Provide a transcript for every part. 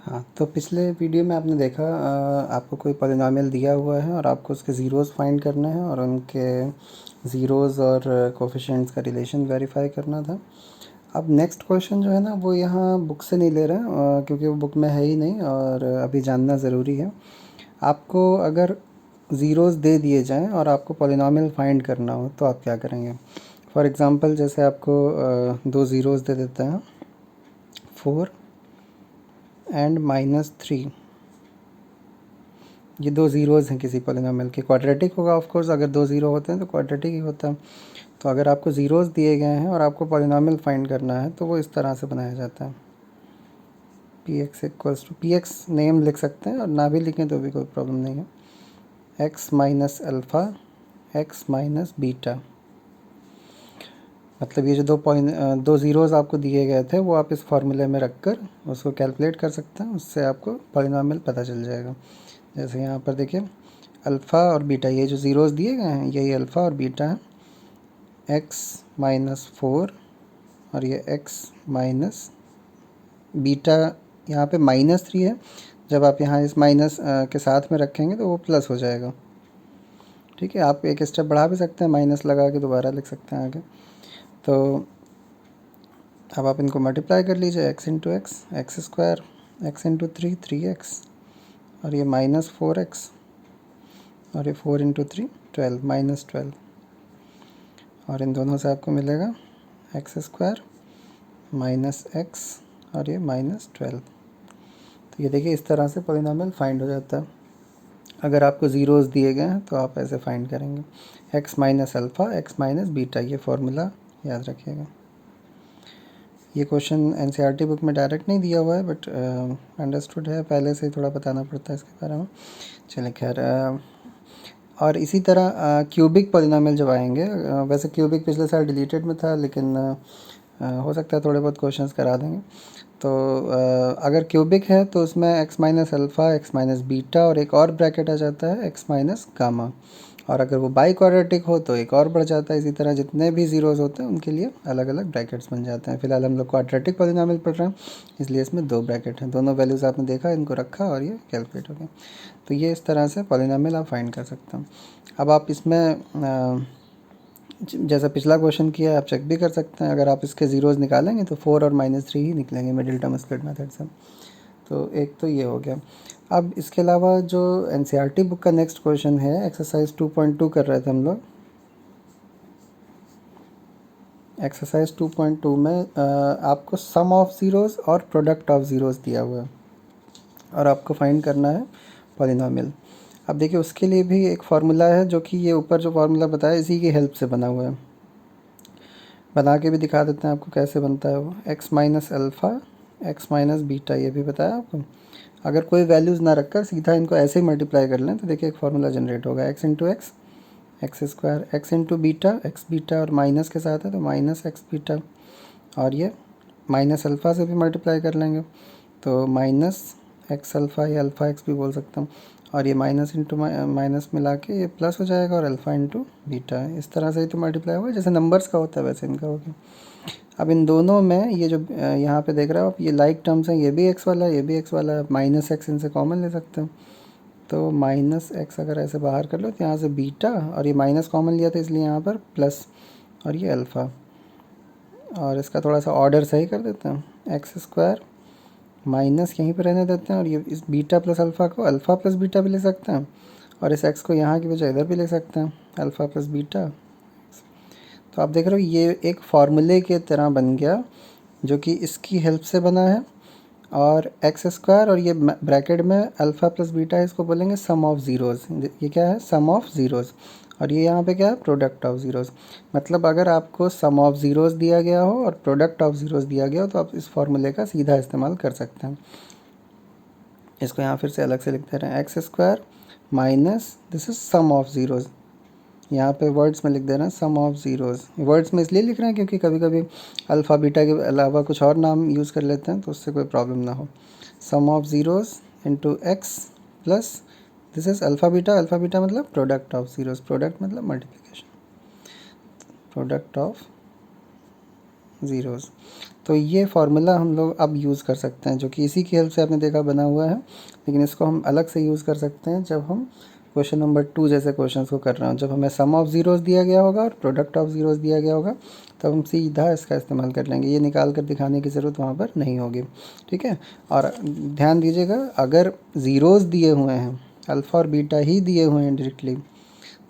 हाँ, तो पिछले वीडियो में आपने देखा आपको कोई पॉलिनॉमियल दिया हुआ है और आपको उसके ज़ीरोज़ फाइंड करने हैं और उनके ज़ीरोज़ और कोफिशिएंट्स का रिलेशन वेरीफाई करना था। अब नेक्स्ट क्वेश्चन जो है ना वो यहाँ बुक से नहीं ले रहे हैं क्योंकि वो बुक में है ही नहीं और अभी जानना ज़रूरी है। आपको अगर ज़ीरोज़ दे दिए जाएँ और आपको पॉलिनॉमियल फाइंड करना हो तो आप क्या करेंगे? फॉर एग्ज़ाम्पल जैसे आपको दो ज़ीरोज़ दे देते हैं, 4 एंड -3। ये दो ज़ीरोज़ हैं किसी पॉलिनॉमियल के। क्वाड्रेटिक होगा ऑफ कोर्स, अगर दो ज़ीरो होते हैं तो क्वाड्रेटिक ही होता है। तो अगर आपको ज़ीरोज़ दिए गए हैं और आपको पॉलिनॉमियल फाइंड करना है तो वो इस तरह से बनाया जाता है। P X equals to, P X name लिख सकते हैं और ना भी लिखें तो भी कोई प्रॉब्लम नहीं है। X minus alpha x minus beta, मतलब ये जो दो ज़ीरोज़ आपको दिए गए थे वो आप इस फार्मूले में रख कर उसको कैलकुलेट कर सकते हैं, उससे आपको पॉलिनॉमियल पता चल जाएगा। जैसे यहाँ पर देखिए अल्फ़ा और बीटा, ये जो ज़ीरोज़ दिए गए हैं यही अल्फ़ा और बीटा है। एक्स माइनस 4 और ये एक्स माइनस बीटा, यहाँ पे -3 है। जब आप यहाँ इस माइनस के साथ में रखेंगे तो वो प्लस हो जाएगा। ठीक है, आप एक स्टेप बढ़ा भी सकते हैं, माइनस लगा के दोबारा लिख सकते हैं आगे। तो अब आप इनको मल्टीप्लाई कर लीजिए, x into x, x square, x into 3 और ये -4x और ये 4 इंटू 3 12, -12। और इन दोनों से आपको मिलेगा एक्स स्क्वायर माइनस एक्स और ये -12। तो ये देखिए इस तरह से पॉलिनॉमियल फाइंड हो जाता है। अगर आपको ज़ीरोज़ दिए गए हैं तो आप ऐसे फाइंड करेंगे, x minus alpha x minus beta, ये फार्मूला याद रखिएगा। ये क्वेश्चन एनसीईआरटी बुक में डायरेक्ट नहीं दिया हुआ है बट अंडरस्टूड है, पहले से ही थोड़ा बताना पड़ता है इसके बारे में। चलिए खैर, और इसी तरह क्यूबिक पॉलिनॉमियल जब आएंगे, वैसे क्यूबिक पिछले साल डिलीटेड में था लेकिन हो सकता है थोड़े बहुत क्वेश्चंस करा देंगे। तो अगर क्यूबिक है तो उसमें x minus alpha x minus beta और एक और ब्रैकेट आ जाता है एक्स माइनस गामा। और अगर वो बाई क्वाड्रेटिक हो तो एक और बढ़ जाता है। इसी तरह जितने भी ज़ीरोज़ होते हैं उनके लिए अलग अलग ब्रैकेट्स बन जाते हैं। फिलहाल हम लोग क्वाड्रेटिक पॉलिनॉमियल पढ़ रहे हैं इसलिए इसमें दो ब्रैकेट हैं, दोनों वैल्यूज़ आपने देखा, इनको रखा और ये कैलकुलेट हो गया। तो ये इस तरह से पॉलिनॉमियल आप फाइंड कर सकते हैं। अब आप इसमें जैसा पिछला क्वेश्चन किया है आप चेक भी कर सकते हैं। अगर आप इसके ज़ीरोज़ निकालेंगे तो 4 और -3 ही निकलेंगे मिडिल टर्म स्प्लिट मेथड से। तो एक तो ये हो गया। अब इसके अलावा जो एनसीईआरटी बुक का नेक्स्ट क्वेश्चन है, एक्सरसाइज 2.2 कर रहे थे हम लोग। एक्सरसाइज 2.2 में आपको सम ऑफ ज़ीरोज़ और प्रोडक्ट ऑफ ज़ीरोज़ दिया हुआ है और आपको फाइंड करना है पॉलिनॉमियल। अब देखिए उसके लिए भी एक फार्मूला है जो कि ये ऊपर जो फार्मूला बताया इसी की हेल्प से बना हुआ है। बना के भी दिखा देते हैं आपको कैसे बनता है वो। X minus alpha x minus beta, ये भी बताया आपको। अगर कोई वैल्यूज़ ना रखकर सीधा इनको ऐसे ही मल्टीप्लाई कर लें तो देखिए एक फार्मूला जनरेट होगा, x into x x square, x into beta x beta और माइनस के साथ है तो माइनस एक्स बीटा, और ये माइनस अल्फ़ा से भी मल्टीप्लाई कर लेंगे तो माइनस एक्स अल्फ़ा या अल्फ़ा एक्स भी बोल सकता हूँ, और ये माइनस इंटू माइनस मिला के ये प्लस हो जाएगा और अल्फ़ा इंटू बीटा है। इस तरह से ही तो मल्टीप्लाई होगा, जैसे नंबर्स का होता है वैसे इनका होगा। अब इन दोनों में ये जो यहाँ पे देख रहे हो आप, ये लाइक टर्म्स हैं, ये भी एक्स वाला है ये भी एक्स वाला है, माइनस एक्स इनसे कॉमन ले सकते हैं। तो माइनस एक्स अगर ऐसे बाहर कर लो तो यहाँ से बीटा, और ये माइनस कॉमन लिया था इसलिए यहाँ पर प्लस, और ये अल्फ़ा। और इसका थोड़ा सा ऑर्डर सही कर देते हैं, एक्स स्क्वायर माइनस यहीं पर रहने देते हैं, और ये इस बीटा प्लस अल्फ़ा को अल्फ़ा प्लस बीटा भी ले सकते हैं, और इस एक्स को यहाँ की बजाय इधर भी ले सकते हैं, अल्फ़ा प्लस बीटा। तो आप देख रहे हो ये एक फार्मूले के तरह बन गया जो कि इसकी हेल्प से बना है। और एक्स स्क्वायर और ये ब्रैकेट में अल्फ़ा प्लस बीटा है, इसको बोलेंगे सम ऑफ ज़ीरोज़। ये क्या है, सम ऑफ ज़ीरोज़। और ये यहाँ पे क्या है, प्रोडक्ट ऑफ ज़ीरोज़। मतलब अगर आपको सम ऑफ ज़ीरोज़ दिया गया हो और प्रोडक्ट ऑफ ज़ीरोज़ दिया गया हो तो आप इस फार्मूले का सीधा इस्तेमाल कर सकते हैं। इसको यहाँ फिर से अलग से लिख दे रहे हैं, X square minus this is sum of zeros. यहाँ पे वर्ड्स में लिख दे रहे हैं सम ऑफ ज़ीरोज़। वर्ड्स में इसलिए लिख रहे हैं क्योंकि कभी कभी अल्फ़ा बीटा के अलावा कुछ और नाम यूज़ कर लेते हैं तो उससे कोई प्रॉब्लम ना हो। Sum of zeros into x plus this is alpha beta मतलब प्रोडक्ट ऑफ ज़ीरोज़, प्रोडक्ट मतलब मल्टीप्लिकेशन, प्रोडक्ट ऑफ ज़ीरोज़। तो ये फार्मूला हम लोग अब यूज़ कर सकते हैं, जो कि इसी की हेल्प से आपने देखा बना हुआ है, लेकिन इसको हम अलग से यूज़ कर सकते हैं जब हम क्वेश्चन नंबर 2 जैसे क्वेश्चंस को कर रहे हो। जब हमें सम ऑफ ज़ीरोज़ दिया गया होगा और प्रोडक्ट ऑफ ज़ीरोज़ दिया गया होगा, तब हम सीधा इसका इस्तेमाल कर लेंगे, ये निकाल कर दिखाने की ज़रूरत वहाँ पर नहीं होगी। ठीक है, और ध्यान दीजिएगा, अगर ज़ीरोज़ दिए हुए हैं, अल्फ़ा और बीटा ही दिए हुए हैं डायरेक्टली,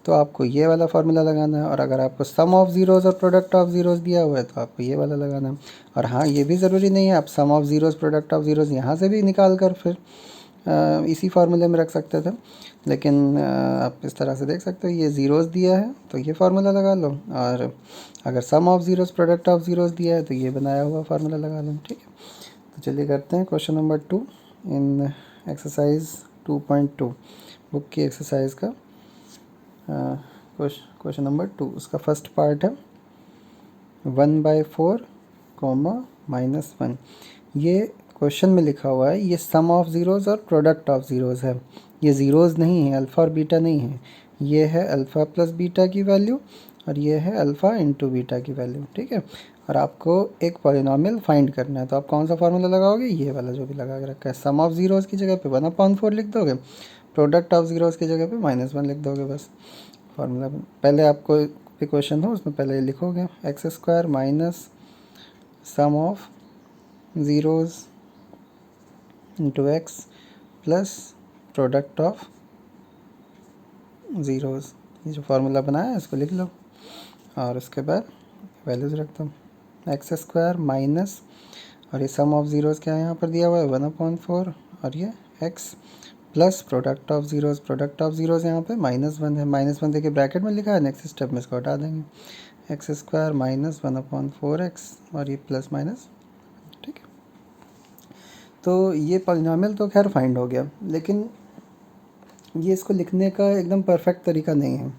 तो आपको ये वाला फार्मूला लगाना है, और अगर आपको सम ऑफ ज़ीरोज़ और प्रोडक्ट ऑफ ज़ीरोज़ दिया हुआ है तो आपको ये वाला लगाना है। और हाँ, ये भी ज़रूरी नहीं है, आप sum of zeros product of zeros यहाँ से भी निकाल कर फिर इसी फार्मूले में रख सकते थे, लेकिन आप इस तरह से देख सकते हो, ये ज़ीरोज़ दिया है तो ये फार्मूला लगा लो, और अगर sum of zeros product of zeros दिया है तो ये बनाया हुआ फार्मूला लगा लो। ठीक है, तो चलिए करते हैं क्वेश्चन नंबर 2 इन एक्सरसाइज 2.2 बुक की एक्सरसाइज का क्वेश्चन नंबर 2। उसका फर्स्ट पार्ट है 1/4 -1। ये क्वेश्चन में लिखा हुआ है, ये सम ऑफ ज़ीरोज़ और प्रोडक्ट ऑफ ज़ीरोज़ है। ये ज़ीरोज़ नहीं है, अल्फ़ा और बीटा नहीं है, ये है अल्फ़ा प्लस बीटा की वैल्यू और ये है अल्फ़ा इंटू बीटा की वैल्यू। ठीक है, और आपको एक पॉलिनॉमियल फाइंड करना है, तो आप कौन सा फार्मूला लगाओगे, ये वाला जो भी लगा के रखा है। सम ऑफ ज़ीरोज़ की जगह पे 1/4 लिख दोगे, प्रोडक्ट ऑफ ज़ीरोज़ की जगह पे -1 लिख दोगे, बस फार्मूला। पहले आपको भी क्वेश्चन हो उसमें पहले लिखोगे x² minus sum of zeros into x plus product of zeros. ये जो फार्मूला बनाया है इसको लिख लो, और उसके बाद वैल्यूज़ रख दो, x² माइनस, और ये सम ऑफ ज़ीरोज़ क्या है यहाँ पर दिया हुआ है 1/4, और ये x plus product of zeros यहाँ पे -1 है। -1 देखिए ब्रैकेट में लिखा है, नेक्स्ट स्टेप में इसको हटा देंगे, x² माइनस 1/4x, और ये प्लस माइनस। ठीक है, तो ये पॉलिनॉमियल तो खैर फाइंड हो गया, लेकिन ये इसको लिखने का एकदम परफेक्ट तरीका नहीं है,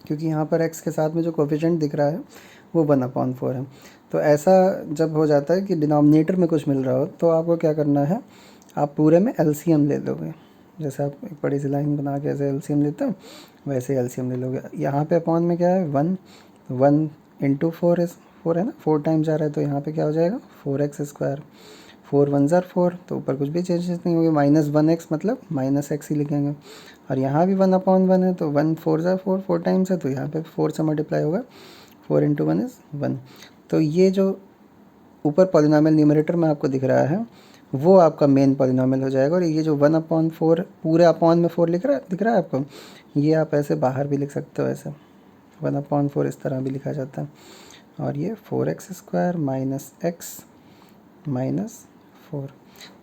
क्योंकि यहाँ पर x के साथ में जो कोफिशिएंट दिख रहा है वो 1/4 है। तो ऐसा जब हो जाता है कि डिनोमिनेटर में कुछ मिल रहा हो, तो आपको क्या करना है, आप पूरे में एलसीएम ले लोगे। जैसे आप एक बड़ी सी लाइन बना के ऐसे एलसीएम लेते हो, वैसे एलसीएम ले लोगे। यहाँ पे अपॉन में क्या है, 1 इंटू 4 है ना, 4 टाइम्स जा रहा है, तो यहाँ पे क्या हो जाएगा 4x²। 4 1 ज़ार 4, तो ऊपर कुछ भी चेंजेस नहीं होगी, -1x मतलब -x ही लिखेंगे। और यहाँ भी 1/1 है, तो 1 4 ज़ार 4, 4 टाइम्स है, तो यहाँ पे 4 से मल्टीप्लाई होगा, 4 इंटू 1 इज़ 1। तो ये जो ऊपर पॉलिनॉमियल न्यूमरेटर में आपको दिख रहा है वो आपका मेन पॉलिनॉमियल हो जाएगा, और ये जो 1/4 पूरे अपॉन में 4 दिख रहा है आपको, ये आप ऐसे बाहर भी लिख सकते हो, ऐसे 1/4 इस तरह भी लिखा जाता है। और ये 4x² माइनस x माइनस 4।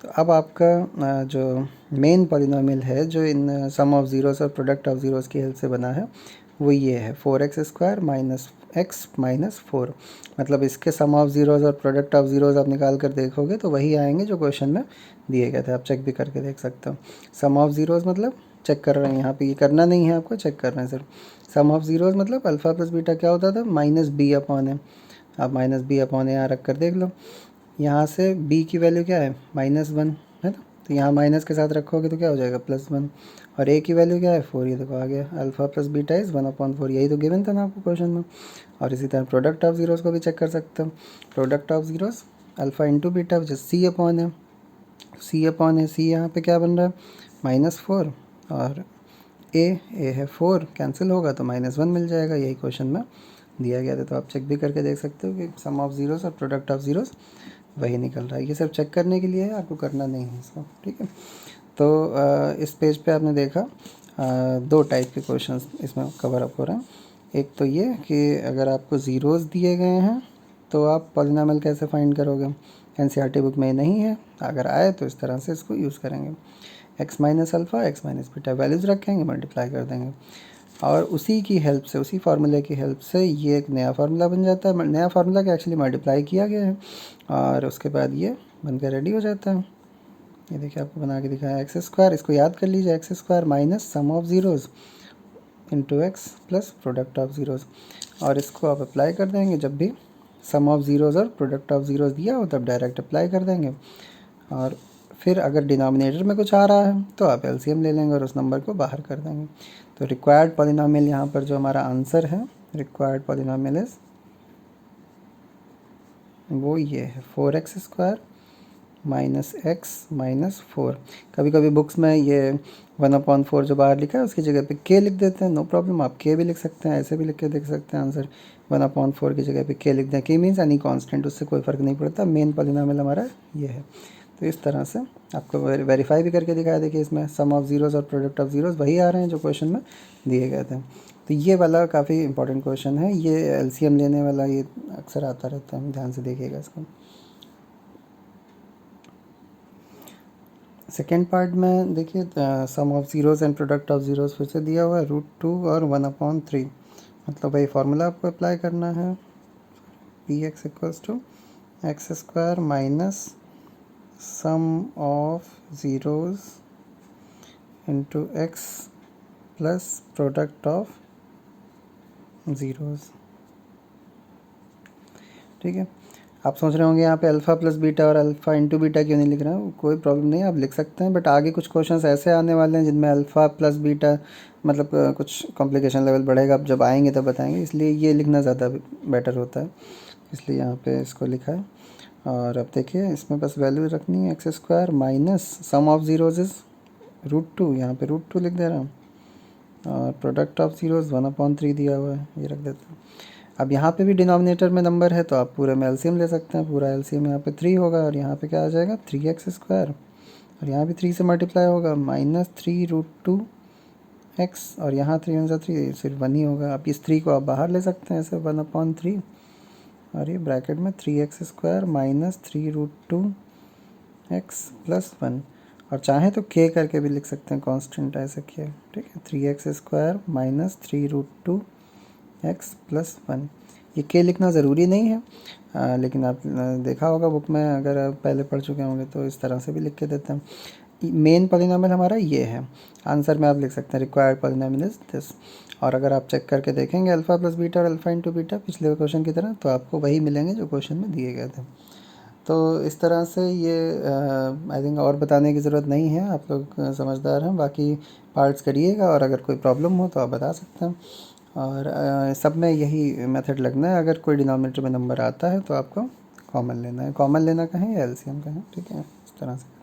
तो अब आपका जो मेन पॉलिनॉमियल है, जो इन सम ऑफ ज़ीरोज़ और प्रोडक्ट ऑफ ज़ीरोज़ की हेल्प से बना है, वो ये है 4x² माइनस x माइनस 4। मतलब इसके सम ऑफ ज़ीरोज़ और प्रोडक्ट ऑफ ज़ीरोज़ आप निकाल कर देखोगे तो वही आएंगे जो क्वेश्चन में दिए गए थे। आप चेक भी करके देख सकते हो। सम ऑफ ज़ीरोज़ मतलब चेक कर रहे हैं, यहाँ पे ये करना नहीं है आपको, चेक कर रहे हैं सिर्फ। सम ऑफ ज़ीरोज़ मतलब अल्फ़ा प्लस बीटा क्या होता था, -b/a। आप -b/a यहाँ रख कर देख लो, यहाँ से b की वैल्यू क्या है, -1 है ना, तो यहाँ माइनस के साथ रखोगे तो क्या हो जाएगा +1। और a की वैल्यू क्या है 4, ये देखो आ गया, अल्फ़ा प्लस बीटा इज़ 1/4, यही तो गिवन था ना आपको क्वेश्चन में। और इसी तरह प्रोडक्ट ऑफ ज़ीरोज़ को भी चेक कर सकते हो। Product of zeros alpha into beta which c/a, c यहाँ पे क्या बन रहा है -4, और a है 4, कैंसिल होगा तो -1 मिल जाएगा, यही क्वेश्चन में दिया गया था। तो आप चेक भी करके देख सकते हो कि सम ऑफ ज़ीरोज़ और प्रोडक्ट ऑफ ज़ीरोज़ वही निकल रहा है। ये सब चेक करने के लिए है, आपको करना नहीं है इसको। ठीक है, तो इस पेज पे आपने देखा 2 टाइप के क्वेश्चंस इसमें कवर अप हो रहे हैं। एक तो ये कि अगर आपको ज़ीरोज़ दिए गए हैं तो आप पॉलिनॉमियल कैसे फाइंड करोगे, एनसीईआरटी बुक में नहीं है, अगर आए तो इस तरह से इसको यूज़ करेंगे, x minus alpha x minus beta, values रखेंगे, मल्टीप्लाई कर देंगे, और उसी की हेल्प से, उसी फार्मूले की हेल्प से ये एक नया फार्मूला बन जाता है। नया फार्मूला का एक्चुअली मल्टीप्लाई किया गया है, और उसके बाद ये बनकर रेडी हो जाता है। ये देखिए आपको बना के दिखाया, x², इसको याद कर लीजिए, x² minus sum of zeros into x plus product of zeros. और इसको आप अप्लाई कर देंगे, जब भी सम ऑफ ज़ीरोज़ और प्रोडक्ट ऑफ ज़ीरोज़ दिया हो तब डायरेक्ट अप्लाई कर देंगे। और फिर अगर डिनोमिनेटर में कुछ आ रहा है तो आप एलसीएम ले लेंगे और उस नंबर को बाहर कर देंगे। तो रिक्वायर्ड पॉलिनॉमियल यहाँ पर जो हमारा आंसर है, रिक्वायर्ड पॉलिनॉमियल इज़ वो ये है 4x² माइनस एक्स माइनस 4। कभी कभी बुक्स में ये 1/4 जो बाहर लिखा है उसकी जगह पे k लिख देते हैं, नो प्रॉब्लम, आप k भी लिख सकते हैं, ऐसे भी लिख के देख सकते हैं आंसर। 1/4 की जगह पे k लिख दें, k मीन्स एनी कांस्टेंट, उससे कोई फ़र्क नहीं पड़ता, मेन पॉलिनॉमियल हमारा ये है। तो इस तरह से आपको वेरीफाई भी करके दिखाया, देखिए इसमें सम ऑफ ज़ीरोज़ और प्रोडक्ट ऑफ ज़ीरोज़ वही आ रहे हैं जो क्वेश्चन में दिए गए थे। तो ये वाला काफ़ी इंपॉर्टेंट क्वेश्चन है, ये एलसीएम लेने वाला ये अक्सर आता रहता है, ध्यान से देखिएगा इसको। सेकेंड पार्ट में देखिए sum of zeros and product of zeros फिर से दिया हुआ है √2 और 1/3, मतलब वही फार्मूला आपको अप्लाई करना है, px = x² minus sum of zeros into x plus product of zeros. ठीक है, आप सोच रहे होंगे यहाँ पे अल्फ़ा प्लस बीटा और अल्फ़ा इंटू बीटा क्यों नहीं लिख रहे हैं, कोई प्रॉब्लम नहीं है, आप लिख सकते हैं, बट आगे कुछ क्वेश्चंस ऐसे आने वाले हैं जिनमें अल्फ़ा प्लस बीटा मतलब कुछ कॉम्प्लिकेशन लेवल बढ़ेगा, अब जब आएंगे तब बताएंगे, इसलिए ये लिखना ज़्यादा बेटर होता है, इसलिए यहाँ पे इसको लिखा है। और अब देखिए इसमें बस वैल्यू रखनी है x² minus sum of zeros is √2, यहाँ पे √2 लिख दे रहा हूँ, और प्रोडक्ट ऑफ ज़ीरोज़ 1/3 दिया हुआ है, ये रख देते हैं। अब यहाँ पे भी डिनोमिनेटर में नंबर है तो आप पूरे में एलसीएम ले सकते हैं, पूरा एलसीएम यहाँ पे 3 होगा और यहाँ पे क्या आ जाएगा 3x², और यहाँ भी 3 से मल्टीप्लाई होगा -3√2x, और यहाँ 3 1 3 सिर्फ 1 ही होगा। अब इस 3 को आप बाहर ले सकते हैं ऐसे 1/3, और ये ब्रैकेट में 3x² माइनस 3√2x प्लस 1, और चाहें तो k करके भी लिख सकते हैं, कांस्टेंट ऐसे k, ठीक है, 3x² माइनस 3√2x प्लस 1। ये k लिखना ज़रूरी नहीं है, लेकिन आप देखा होगा बुक में, अगर आप पहले पढ़ चुके होंगे तो इस तरह से भी लिख के देते हैं। मेन पॉलिनॉमियल हमारा ये है, आंसर में आप लिख सकते हैं रिक्वायर्ड पॉलिनॉमियल इज़ दिस, और अगर आप चेक करके देखेंगे अल्फ़ा प्लस बीटा और अल्फ़ा इंटू बीटा पिछले क्वेश्चन की तरह, तो आपको वही मिलेंगे जो क्वेश्चन में दिए गए थे। तो इस तरह से ये आई थिंक और बताने की ज़रूरत नहीं है, आप लोग समझदार हैं, बाकी पार्ट्स करिएगा, और अगर कोई प्रॉब्लम हो तो आप बता सकते हैं, और सब में यही मेथड लगना है, अगर कोई डिनोमिनेटर में नंबर आता है तो आपको कॉमन लेना है, कॉमन लेना कहें या एलसीएम कहें, ठीक है, इस तरह से।